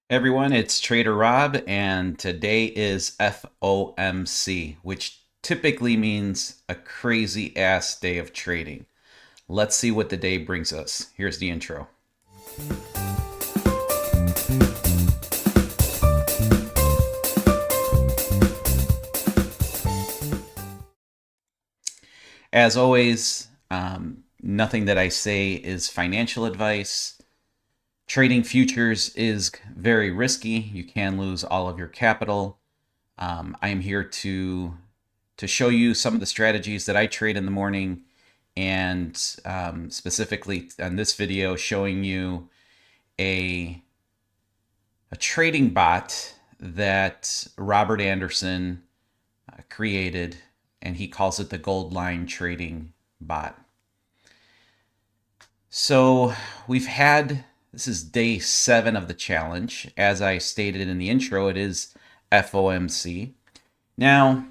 Everyone, it's Trader Rob, and today is FOMC, which typically means a crazy ass day of trading. Let's see what the day brings us. Here's the intro. As always, nothing that I say is financial advice. Trading futures is very risky. You can lose all of your capital. I am here to show you some of the strategies that I trade in the morning, and specifically on this video, showing you a a trading bot that Robert Anderson created, and he calls it the Gold Line Trading Bot. So we've had this is day 7 of the challenge. As I stated in the intro, it is FOMC. Now,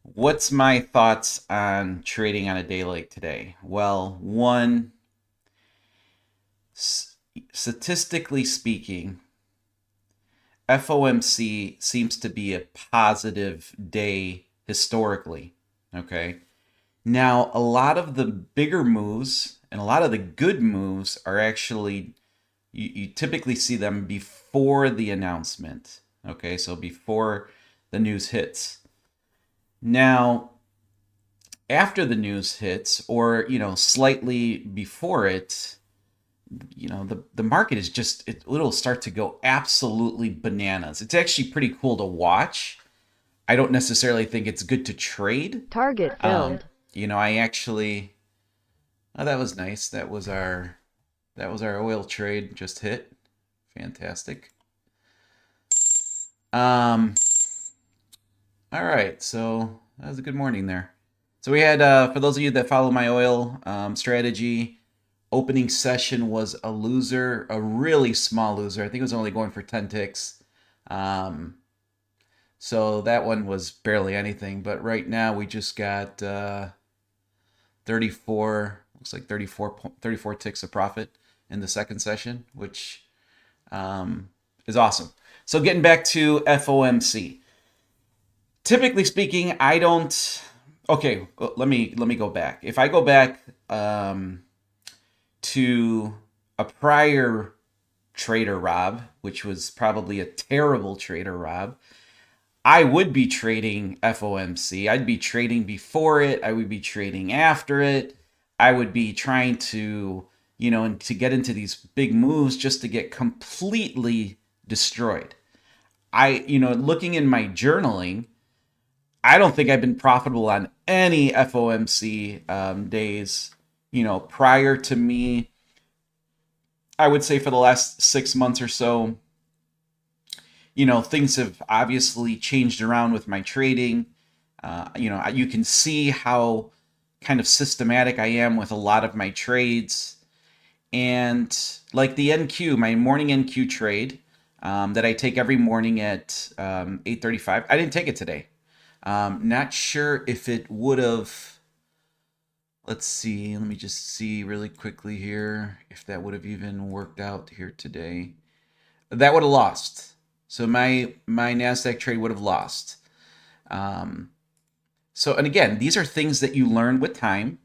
what's my thoughts on trading on a day like today? Well, one, statistically speaking, FOMC seems to be a positive day historically. Okay. Now, a lot of the bigger moves and a lot of the good moves are actually, you typically see them before the announcement. Okay. So before the news hits. Now, after the news hits, or slightly before it, the market is just, it'll start to go absolutely bananas. It's actually pretty cool to watch. I don't necessarily think it's good to trade. Target filled. I actually, oh, that was nice. That was our oil trade just hit. Fantastic. um all right, so that was a good morning there. So we had, for those of you that follow my oil strategy, opening session was a loser, a really small loser. I think it was only going for 10 ticks. Um, so that one was barely anything. But right now we just got 34, looks like 34 ticks of profit in the second session, which is awesome. So getting back to FOMC. Typically speaking, I don't. Okay, let me go back. If I go back to a prior trader Rob, which was probably a terrible trader Rob, I would be trading FOMC. I'd be trading before it. I would be trading after it. I would be trying to get into these big moves just to get completely destroyed. Looking in my journaling, I don't think I've been profitable on any FOMC days, prior to me. I would say for the last 6 months or so, things have obviously changed around with my trading. You can see how kind of systematic I am with a lot of my trades. And like the NQ, my morning NQ trade that I take every morning at 8:35. I didn't take it today. Not sure if it would have. Let's see. Let me just see really quickly here if that would have even worked out here today. That would have lost. So my Nasdaq trade would have lost. Um, and again, these are things that you learn with time,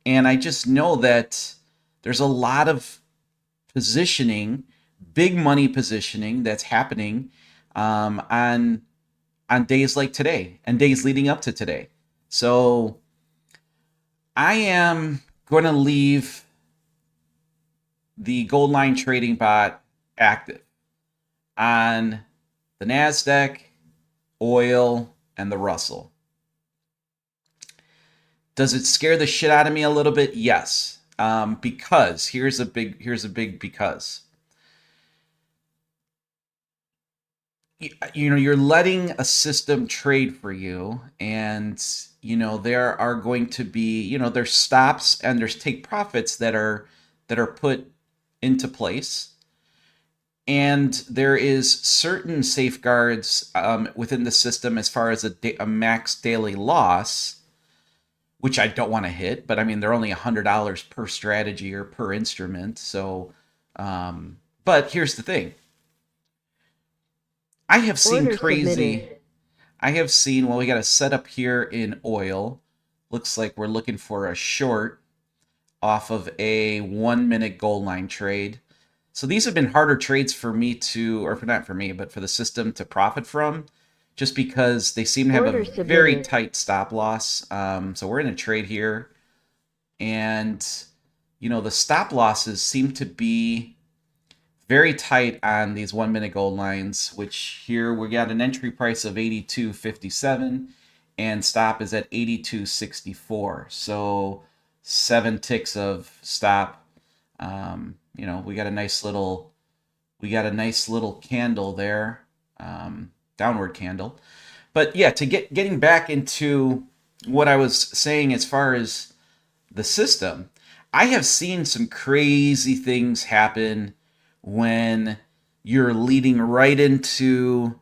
and I just know that there's a lot of positioning, big money positioning that's happening on days like today and days leading up to today. So I am going to leave the Gold Line Trading Bot active on the NASDAQ, oil, and the Russell. Does it scare the shit out of me a little bit? Yes. Because here's a big because. You're letting a system trade for you, and there are going to be, there's stops and there's take profits that are put into place, and there is certain safeguards within the system as far as a max daily loss, which I don't want to hit. But I mean, they're only $100 per strategy or per instrument, so But here's the thing. I have seen Order crazy. submitted. I have seen, well, we got a setup here in oil. Looks like we're looking for a short off of a 1 minute gold line trade. So these have been harder trades for me to, or for not for me, but for the system to profit from, just because they seem to have a Order very submitted. tight stop loss. So we're in a trade here, and the stop losses seem to be very tight on these 1 minute gold lines, which here we got an entry price of 82.57 and stop is at 82.64. So 7 ticks of stop. We got a nice little candle there, downward candle. But yeah, to getting back into what I was saying as far as the system, I have seen some crazy things happen when you're leading right into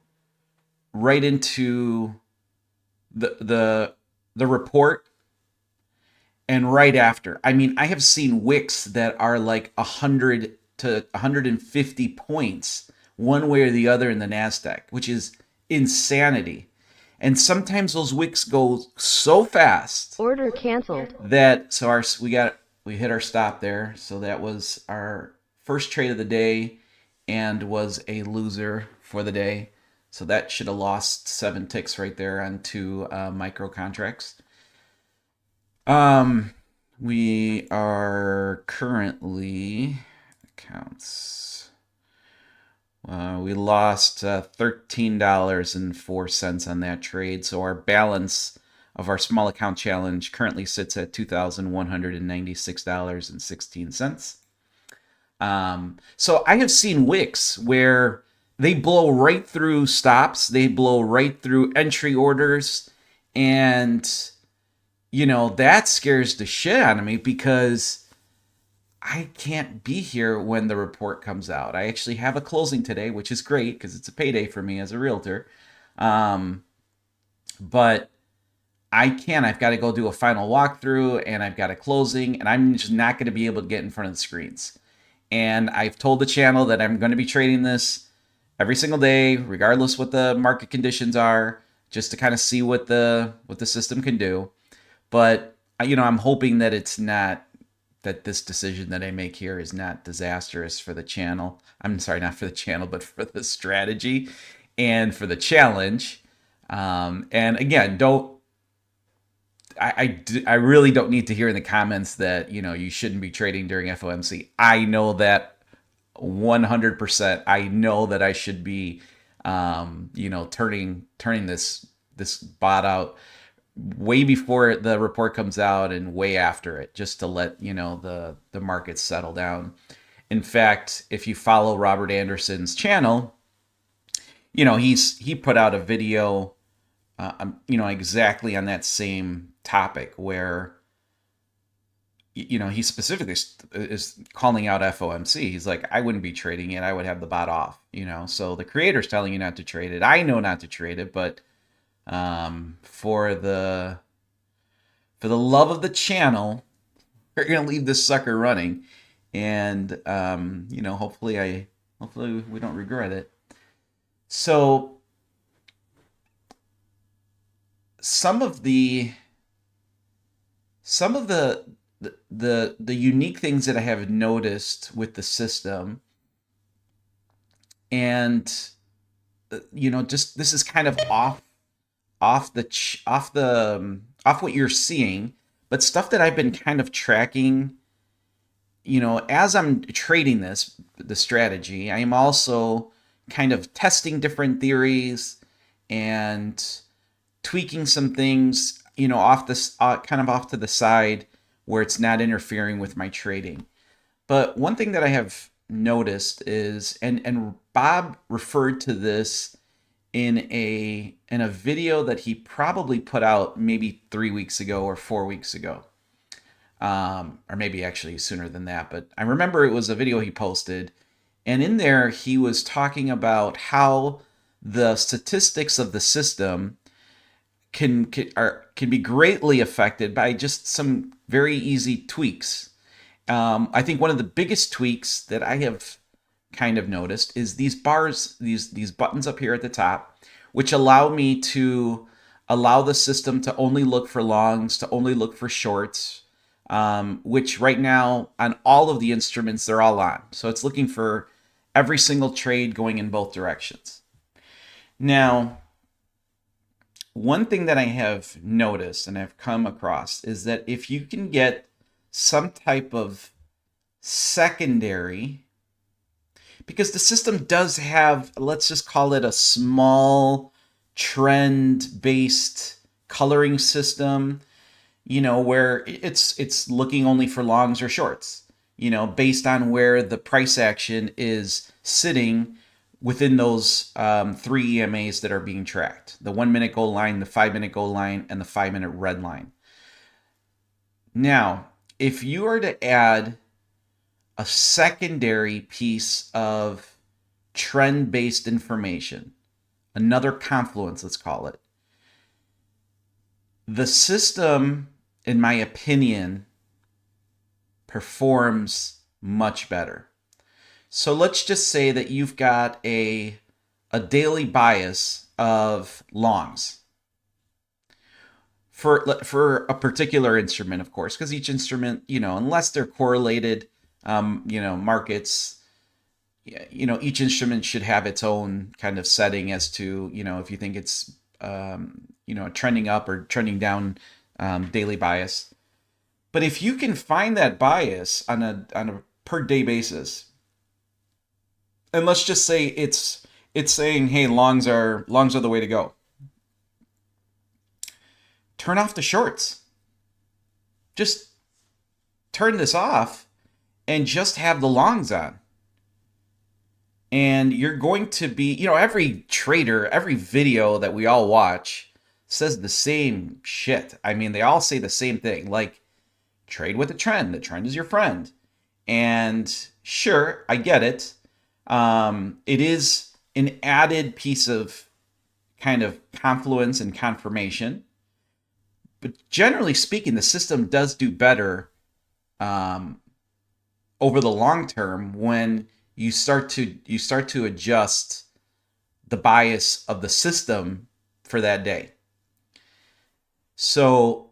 the report and right after. I mean, I have seen wicks that are like 100 to 150 points one way or the other in the Nasdaq, which is insanity. And sometimes those wicks go so fast Order canceled. that we hit our stop there. So that was our first trade of the day and was a loser for the day. So that should have lost 7 ticks right there on two micro contracts. Um, we are currently accounts. We lost $13.04 on that trade. So our balance of our small account challenge currently sits at $2,196.16. So I have seen wicks where they blow right through stops, they blow right through entry orders, and that scares the shit out of me because I can't be here when the report comes out. I actually have a closing today, which is great because it's a payday for me as a realtor. Um, but I can't. I've got to go do a final walkthrough and I've got a closing, and I'm just not going to be able to get in front of the screens. And I've told the channel that I'm going to be trading this every single day, regardless what the market conditions are, just to kind of see what the system can do. But I'm hoping that it's not that this decision that I make here is not disastrous for the channel. I'm sorry, not for the channel, but for the strategy and for the challenge. And again, don't I really don't need to hear in the comments that you shouldn't be trading during FOMC. I know that 100%. I know that I should be, turning this bot out way before the report comes out and way after it, just to let the markets settle down. In fact, if you follow Robert Anderson's channel, he put out a video, exactly on that same topic where he specifically is calling out FOMC. He's like, I wouldn't be trading it. I would have the bot off. So the creator's telling you not to trade it. I know not to trade it, but for the love of the channel, we're gonna leave this sucker running, and hopefully we don't regret it. So some of the some of the unique things that I have noticed with the system, and just this is kind of off what you're seeing, but stuff that I've been kind of tracking. As I'm trading the strategy, I am also kind of testing different theories and tweaking some things, off this kind of off to the side where it's not interfering with my trading. But one thing that I have noticed is, and Bob referred to this in a video that he probably put out maybe 3 weeks ago or 4 weeks ago, or maybe actually sooner than that. But I remember it was a video he posted, and in there he was talking about how the statistics of the system can be greatly affected by just some very easy tweaks. I think one of the biggest tweaks that I have kind of noticed is these bars, these buttons up here at the top, which allow me to allow the system to only look for longs, to only look for shorts, which right now on all of the instruments, they're all on. So it's looking for every single trade going in both directions. Now, one thing that I have noticed and I've come across is that if you can get some type of secondary, because the system does have, let's just call it a small trend-based coloring system, where it's looking only for longs or shorts, based on where the price action is sitting within those 3 EMAs that are being tracked: the 1 minute gold line, the 5 minute gold line, and the 5 minute red line. Now, if you are to add a secondary piece of trend-based information, another confluence, let's call it, the system, in my opinion, performs much better. So let's just say that you've got a daily bias of longs for a particular instrument, of course, because each instrument, unless they're correlated, markets, each instrument should have its own kind of setting as to, if you think it's, trending up or trending down daily bias. But if you can find that bias on a per day basis, and let's just say it's saying, hey, longs are the way to go, turn off the shorts. Just turn this off and just have the longs on. And you're going to be, every trader, every video that we all watch says the same shit. I mean, they all say the same thing, like, trade with the trend. The trend is your friend. And sure, I get it. It is an added piece of kind of confluence and confirmation. But generally speaking, the system does do better over the long term when you start to adjust the bias of the system for that day. So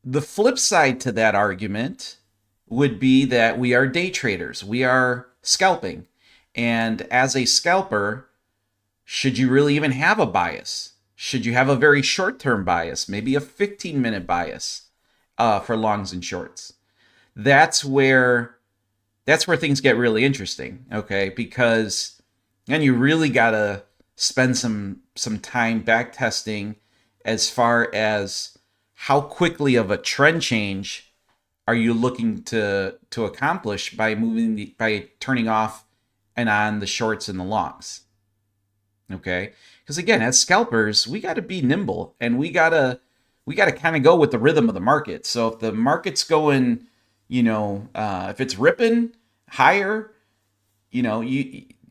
the flip side to that argument would be that we are day traders. We are scalping. And as a scalper, should you really even have a bias? Should you have a very short-term bias, maybe a 15-minute bias for longs and shorts? That's where things get really interesting, okay? Because then you really gotta spend some time back testing as far as how quickly of a trend change are you looking to accomplish by by turning off and on the shorts and the longs, okay? Because again, as scalpers, we got to be nimble and we gotta kind of go with the rhythm of the market. So if the market's going, if it's ripping higher, you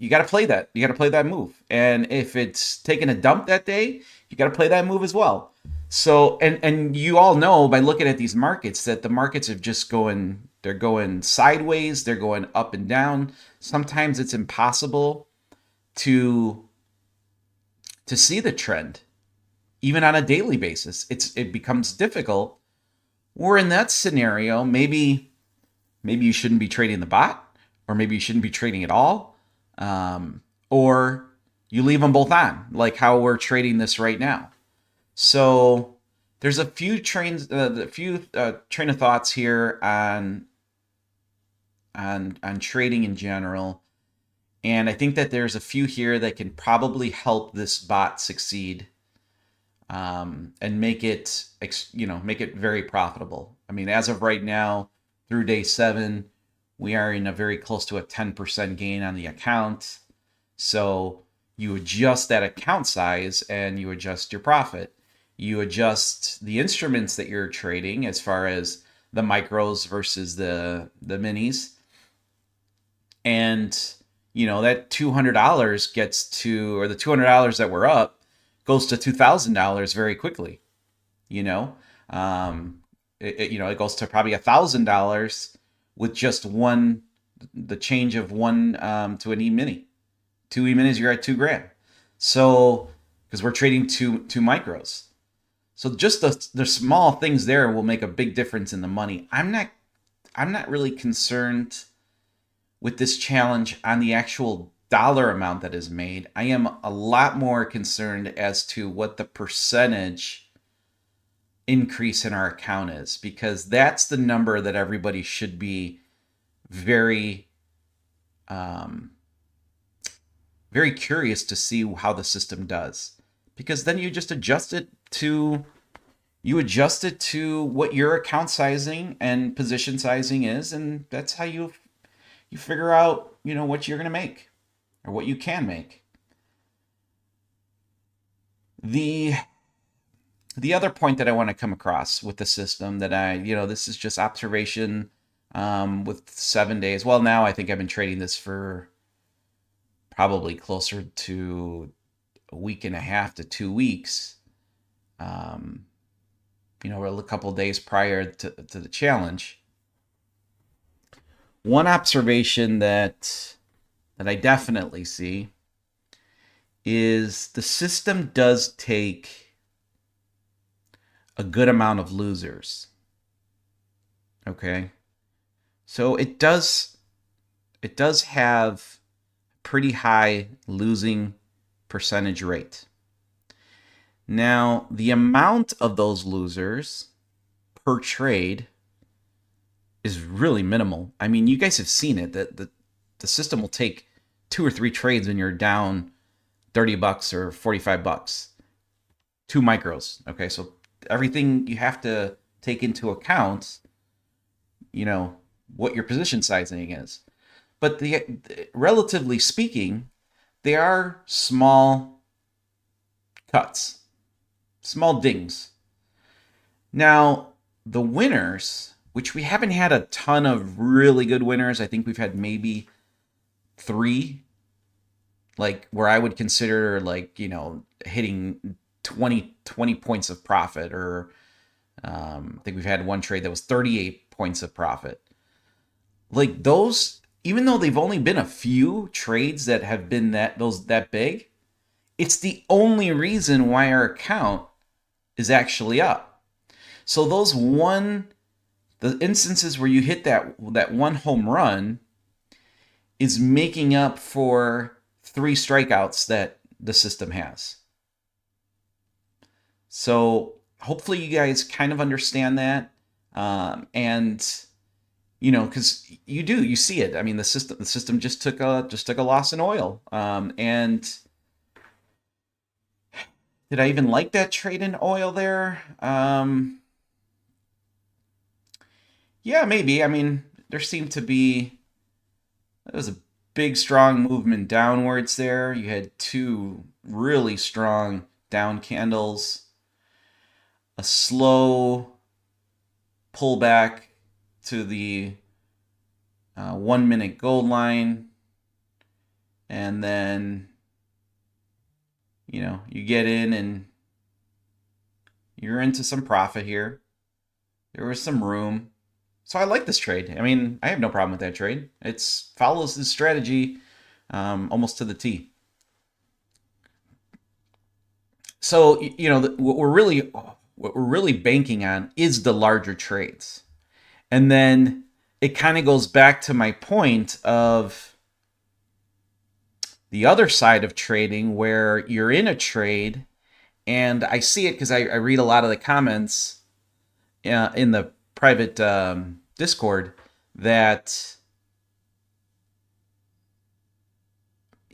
got to play that. You got to play that move. And if it's taking a dump that day, you got to play that move as well. So, and you all know by looking at these markets that the markets are just they're going sideways, they're going up and down. Sometimes it's impossible to see the trend, even on a daily basis. It becomes difficult. Or in that scenario, maybe you shouldn't be trading the bot, or maybe you shouldn't be trading at all, or you leave them both on, like how we're trading this right now. So there's a few train of thoughts here on trading in general. And I think that there's a few here that can probably help this bot succeed, and make it very profitable. I mean, as of right now, through day 7, we are in a very close to a 10% gain on the account. So you adjust that account size and you adjust your profit. You adjust the instruments that you're trading as far as the micros versus the minis. And that $200 gets to, or the $200 that we're up goes to $2,000 very quickly. It goes to probably $1,000 with just one the change of one to an E-mini. 2 E-minis, you're at $2,000. So, because we're trading two micros. So just the small things there will make a big difference in the money. I'm not really concerned with this challenge on the actual dollar amount that is made. I am a lot more concerned as to what the percentage increase in our account is, because that's the number that everybody should be very very curious to see how the system does, because then you just adjust it to what your account sizing and position sizing is, and that's how you figure out what you're going to make or what you can make. The other point that I want to come across with the system that this is just observation with 7 days. Well, now I think I've been trading this for probably closer to a week and a half to 2 weeks. A couple of days prior to the challenge. One observation that I definitely see is the system does take a good amount of losers. Okay? So it does have pretty high losing percentage rate. Now, the amount of those losers per trade is really minimal. I mean, you guys have seen it. The system will take 2 or 3 trades when you're down $30 or $45. 2 micros. Okay, so everything you have to take into account, what your position sizing is. But relatively speaking, they are small cuts, small dings. Now, the winners, which we haven't had a ton of really good winners. I think we've had maybe 3, like where I would consider hitting 20 points of profit, or I think we've had one trade that was 38 points of profit. Like those, even though they've only been a few trades that have been that big, it's the only reason why our account is actually up. So the instances where you hit that one home run is making up for 3 strikeouts that the system has. So hopefully you guys kind of understand that, and because you see it. I mean, the system just took a loss in oil, and did I even like that trade in oil there? Yeah, maybe. I mean, there was a big, strong movement downwards there. You had 2 really strong down candles, a slow pullback to the 1-minute gold line, and then you get in and you're into some profit here. There was some room. So I like this trade. I mean, I have no problem with that trade. It follows the strategy almost to the T. So what we're really banking on is the larger trades, and then it kind of goes back to my point of the other side of trading, where you're in a trade, and I see it because I read a lot of the comments in the private Discord that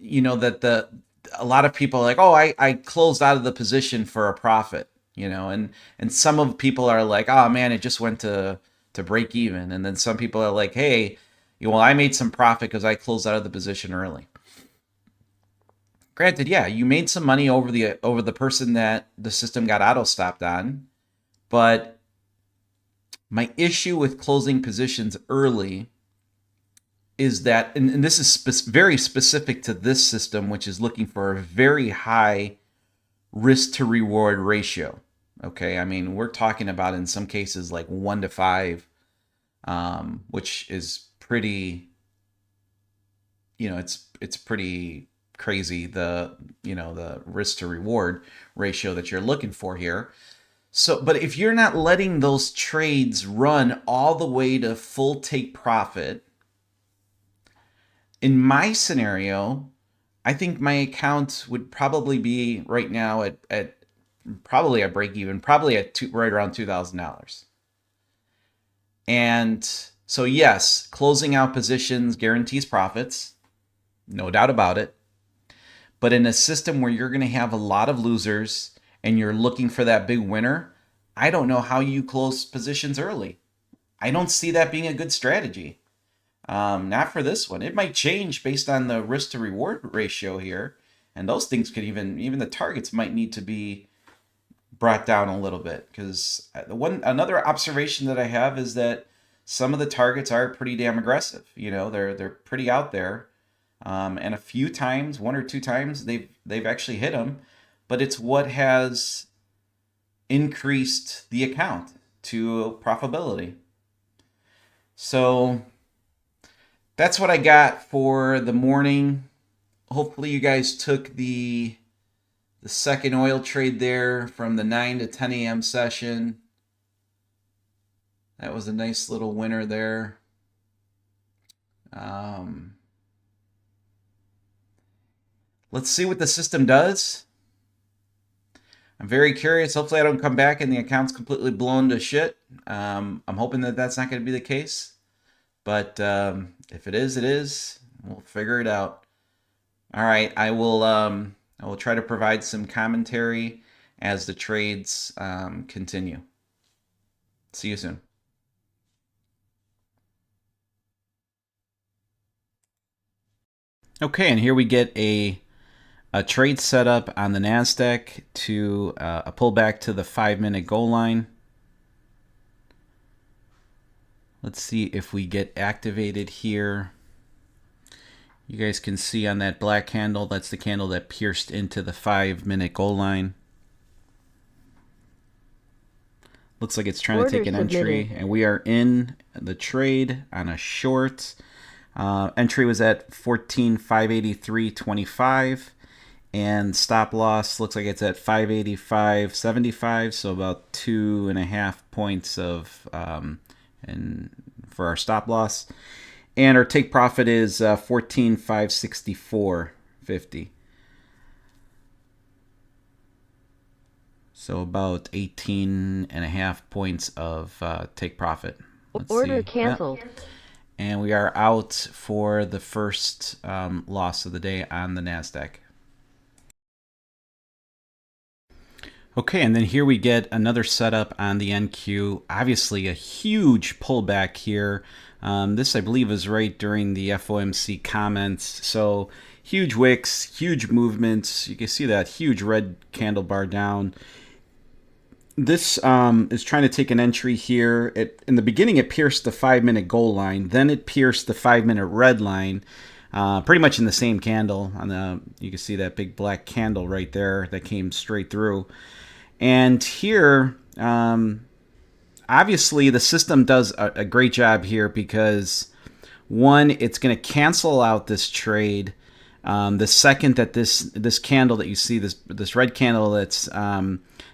that a lot of people are like, oh, I closed out of the position for a profit, and some of people are like, oh man, it just went to break even, and then some people are like, hey, well, I made some profit because I closed out of the position early. Granted, yeah, you made some money over the person that the system got auto stopped on, but my issue with closing positions early is that, and this is very specific to this system, which is looking for a very high risk to reward ratio. Okay, I mean, we're talking about in some cases like 1 to 5, which is pretty it's pretty crazy, the risk to reward ratio that you're looking for here. So, but if you're not letting those trades run all the way to full take profit, in my scenario, I think my account would probably be right now at probably a break even, probably at right around $2,000. And so, yes, closing out positions guarantees profits, no doubt about it. But in a system where you're going to have a lot of losers and you're looking for that big winner, I don't know how you close positions early. I don't see that being a good strategy. Not for this one. It might change based on the risk to reward ratio here. And those things could even the targets might need to be brought down a little bit, because another observation that I have is that some of the targets are pretty damn aggressive. They're pretty out there, and a few times, one or two times, they've actually hit them, but it's what has increased the account to profitability. So that's what I got for the morning. Hopefully you guys took the second oil trade there from the 9 to 10 a.m. session. That was a nice little winner there. Let's see what the system does. I'm very curious. Hopefully I don't come back and the account's completely blown to shit. I'm hoping that that's not going to be the case. But if it is, it is. We'll figure it out. All right, I will try to provide some commentary as the trades continue. See you soon. Okay, and here we get a trade setup on the NASDAQ to a pullback to the 5-minute goal line. Let's see if we get activated here. You guys can see on that black candle, that's the candle that pierced into the 5-minute goal line. Looks like it's trying to take an entry, and we are in the trade on a short. Entry was at 14,583.25, and stop loss looks like it's at 585.75, so about 2.5 points of and for our stop loss. And our take profit is 14,564.50. So about 18.5 points of take profit. Order canceled. And we are out for the first loss of the day on the NASDAQ. Okay, and then here we get another setup on the NQ. Obviously a huge pullback here. This, I believe, is right during the FOMC comments. So huge wicks, huge movements. You can see that huge red candle bar down. This is trying to take an entry here. In the beginning, it pierced the 5-minute goal line. Then it pierced the 5-minute red line, pretty much in the same candle. You can see that big black candle right there that came straight through. And here, obviously, the system does a great job here because, one, it's going to cancel out this trade. The second that this candle that you see, this red candle that's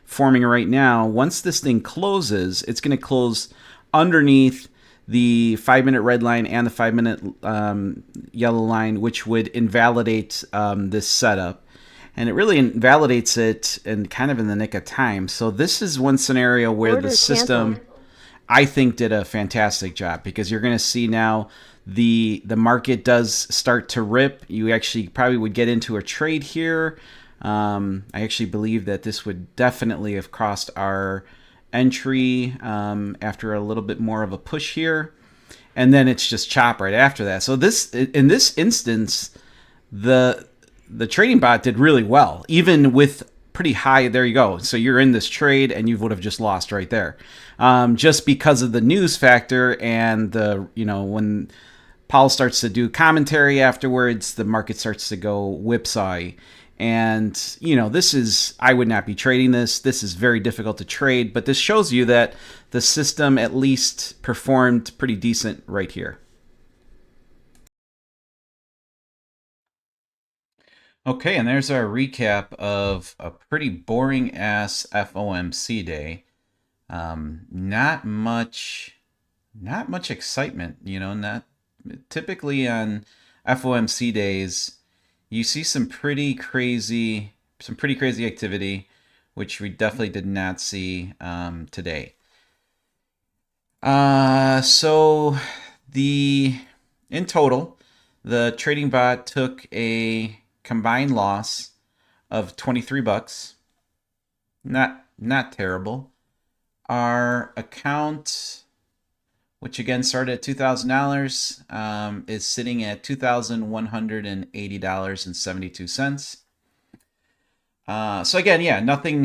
forming right now, once this thing closes, it's going to close underneath the 5-minute red line and the 5-minute yellow line, which would invalidate this setup. And it really invalidates it and kind of in the nick of time. So this is one scenario where the system, I think, did a fantastic job, because you're going to see now the market does start to rip. You actually probably would get into a trade here. I actually believe that this would definitely have crossed our entry after a little bit more of a push here. And then it's just chop right after that. So in this instance, the trading bot did really well, even with pretty high. There you go. So you're in this trade and you would have just lost right there, just because of the news factor and when Powell starts to do commentary afterwards, the market starts to go whipsaw. And I would not be trading this. This is very difficult to trade, but this shows you that the system at least performed pretty decent right here. Okay, and there's our recap of a pretty boring ass FOMC day. Not much excitement, not typically on FOMC days, you see some pretty crazy activity, which we definitely did not see today. So the in total, the trading bot took a combined loss of $23. Not terrible. Our account, which again started at $2,000, is sitting at $2,180.72. So again, yeah, nothing,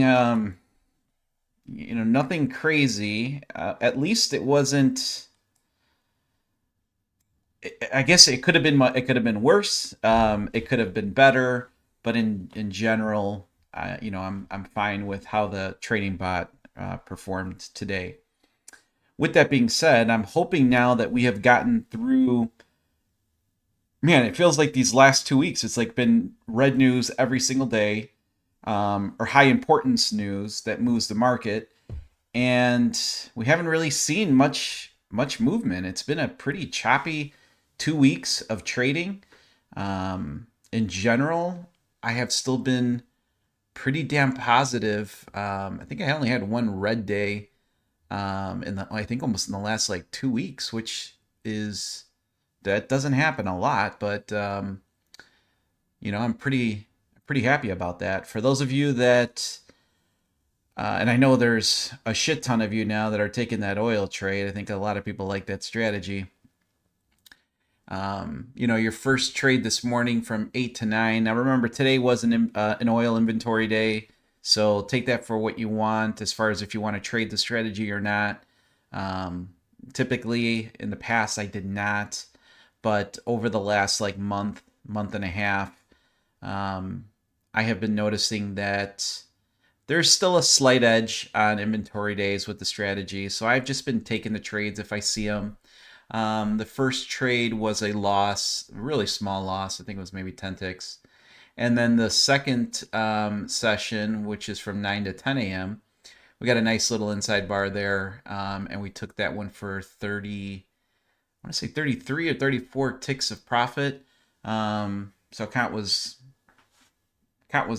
nothing crazy. At least it wasn't. I guess it could have been. It could have been worse. It could have been better. But in general, I'm fine with how the trading bot performed today. With that being said, I'm hoping now that we have gotten through. Man, it feels like these last 2 weeks, it's like been red news every single day, or high importance news that moves the market, and we haven't really seen much movement. It's been a pretty choppy 2 weeks of trading. In general, I have still been pretty damn positive. I think I only had one red day I think almost in the last like 2 weeks, which is that doesn't happen a lot, but I'm pretty happy about that. For those of you that and I know there's a shit ton of you now that are taking that oil trade. I think a lot of people like that strategy. Your first trade this morning from 8 to 9. Now remember, today was an oil inventory day, so take that for what you want as far as if you want to trade the strategy or not. Typically, in the past, I did not, but over the last like month and a half, I have been noticing that there's still a slight edge on inventory days with the strategy. So I've just been taking the trades if I see them. The first trade was a loss, a really small loss. I think it was maybe 10 ticks. And then the second session, which is from 9 to 10 a.m., we got a nice little inside bar there. And we took that one for 30, I want to say 33 or 34 ticks of profit. So count was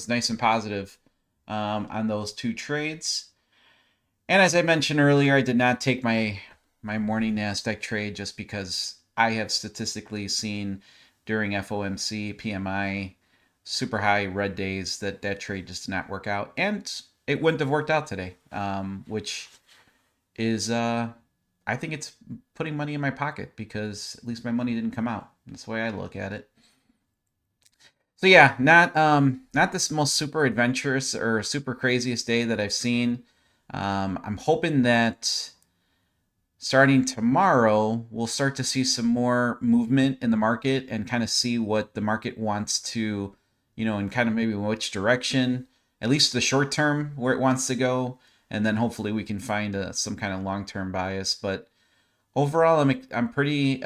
nice and positive on those two trades. And as I mentioned earlier, I did not take my morning NASDAQ trade just because I have statistically seen during FOMC, PMI, super high red days that trade just did not work out. And it wouldn't have worked out today, which is, I think it's putting money in my pocket because at least my money didn't come out. That's the way I look at it. So yeah, not this most super adventurous or super craziest day that I've seen. I'm hoping that starting tomorrow, we'll start to see some more movement in the market and kind of see what the market wants to, and kind of maybe which direction, at least the short term, where it wants to go. And then hopefully we can find some kind of long term bias. But overall, I'm pretty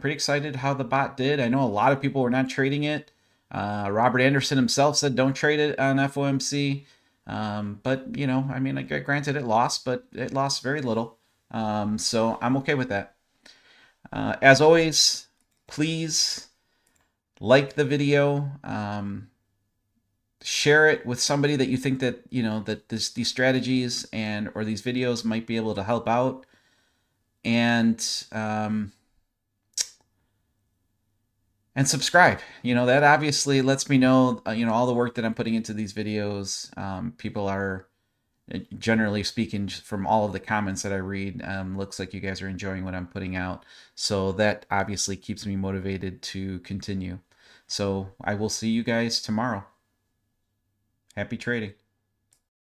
excited how the bot did. I know a lot of people were not trading it. Robert Anderson himself said don't trade it on FOMC. But I mean, granted it lost, but it lost very little. So I'm okay with that. As always, please like the video, share it with somebody that you think that these strategies or these videos might be able to help out, and subscribe. That obviously lets me know all the work that I'm putting into these videos. People are, generally speaking, from all of the comments that I read, looks like you guys are enjoying what I'm putting out. So that obviously keeps me motivated to continue. So I will see you guys tomorrow. Happy trading.